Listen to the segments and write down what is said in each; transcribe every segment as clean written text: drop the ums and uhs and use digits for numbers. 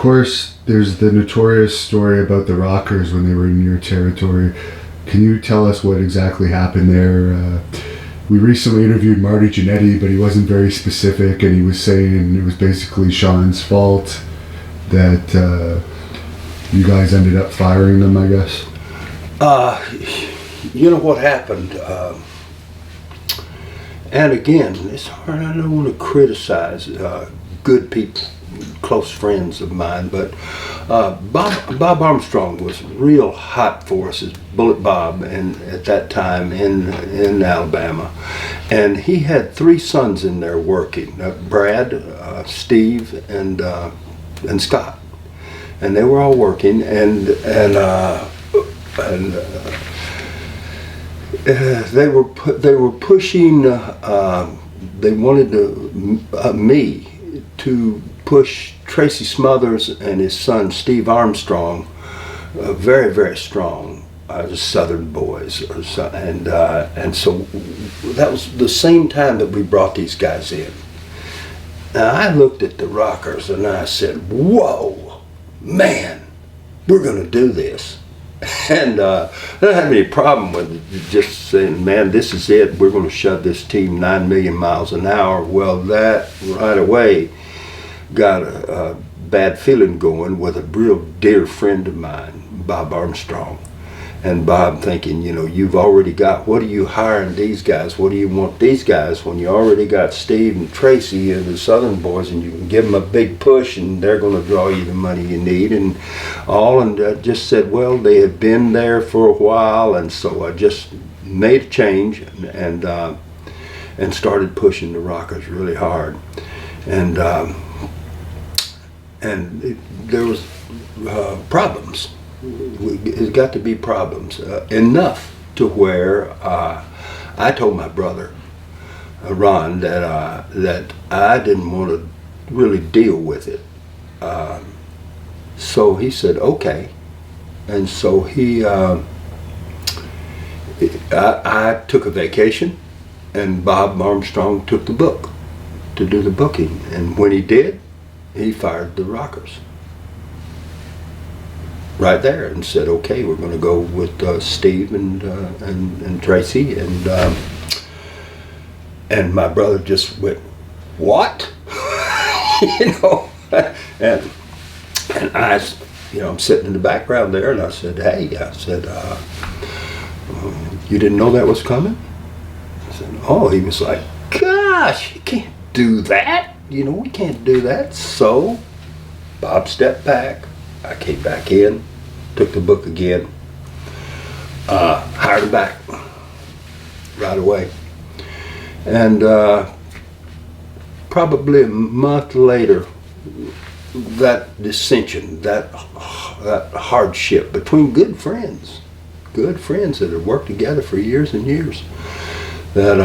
course, there's the notorious story about the Rockers when they were in your territory. Can you tell us what exactly happened there? We recently interviewed Marty Jannetty, but he wasn't very specific, and he was saying it was basically Shawn's fault that you guys ended up firing them, I guess. You know what happened, and again, it's hard, I don't want to criticize good people, close friends of mine, but Bob Armstrong was real hot for us as Bullet Bob at that time in Alabama. And he had 3 sons in there working, Brad, Steve, and Scott. And they were all working, and they were pushing. They wanted me to push Tracy Smothers and his son Steve Armstrong, very, very strong, as Southern boys, and so that was the same time that we brought these guys in. Now I looked at the Rockers and I said, "Whoa, man, we're going to do this." And I didn't have any problem with just saying, "Man, this is it. We're going to shove this team 9 million miles an hour." Well, that right away got a bad feeling going with a real dear friend of mine, Bob Armstrong. And Bob thinking, you know, you've already got, what are you hiring these guys? What do you want these guys when you already got Steve and Tracy and the Southern boys, and you can give them a big push and they're going to draw you the money you need and all. And I just said, well, they had been there for a while, and so I just made a change and started pushing the Rockers really hard. And there was problems. It's got to be problems enough to where I told my brother Ron that I didn't want to really deal with it. So he said okay, and so I took a vacation, and Bob Armstrong took the book to do the booking, and when he did, he fired the Rockers right there and said, okay, we're going to go with Steve and Tracy, and my brother just went, what? You know, and I, you know, I'm sitting in the background there, and I said, hey, I said, you didn't know that was coming? I said, oh. He was like, gosh, you can't do that. You know, we can't do that. So Bob stepped back. I came back in, took the book again, hired him back right away. And probably a month later, that dissension, that hardship between good friends that had worked together for years and years, that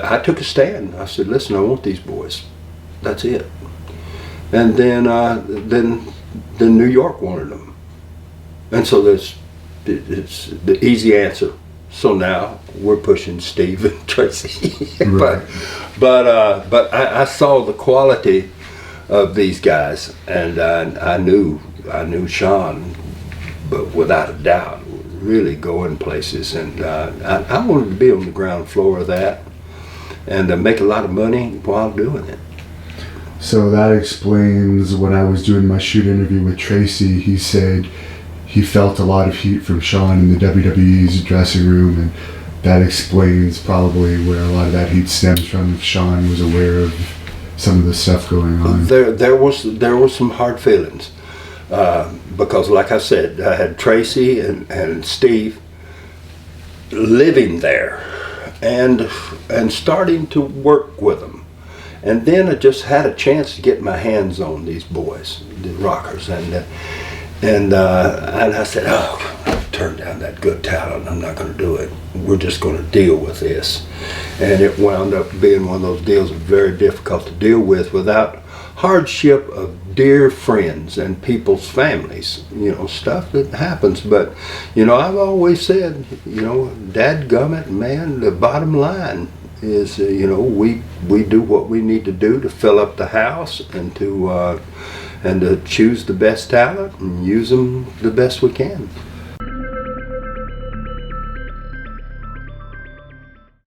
I took a stand. I said, listen, I want these boys. That's it. And then New York wanted them, and so it's the easy answer. So now we're pushing Steve and Tracy. Right. but I saw the quality of these guys, and I knew Shawn, but without a doubt, really going places. And I wanted to be on the ground floor of that, and make a lot of money while doing it. So that explains when I was doing my shoot interview with Tracy, he said he felt a lot of heat from Shawn in the WWE's dressing room, and that explains probably where a lot of that heat stems from. Shawn was aware of some of the stuff going on. There was some hard feelings because, like I said, I had Tracy and Steve living there and starting to work with them. And then I just had a chance to get my hands on these boys, the Rockers, and I said, oh, I've turned down that good talent. I'm not going to do it. We're just going to deal with this. And it wound up being one of those deals very difficult to deal with without hardship of dear friends and people's families, you know, stuff that happens. But, you know, I've always said, you know, dadgummit, man, the bottom line is, we do what we need to do to fill up the house and to choose the best talent and use them the best we can.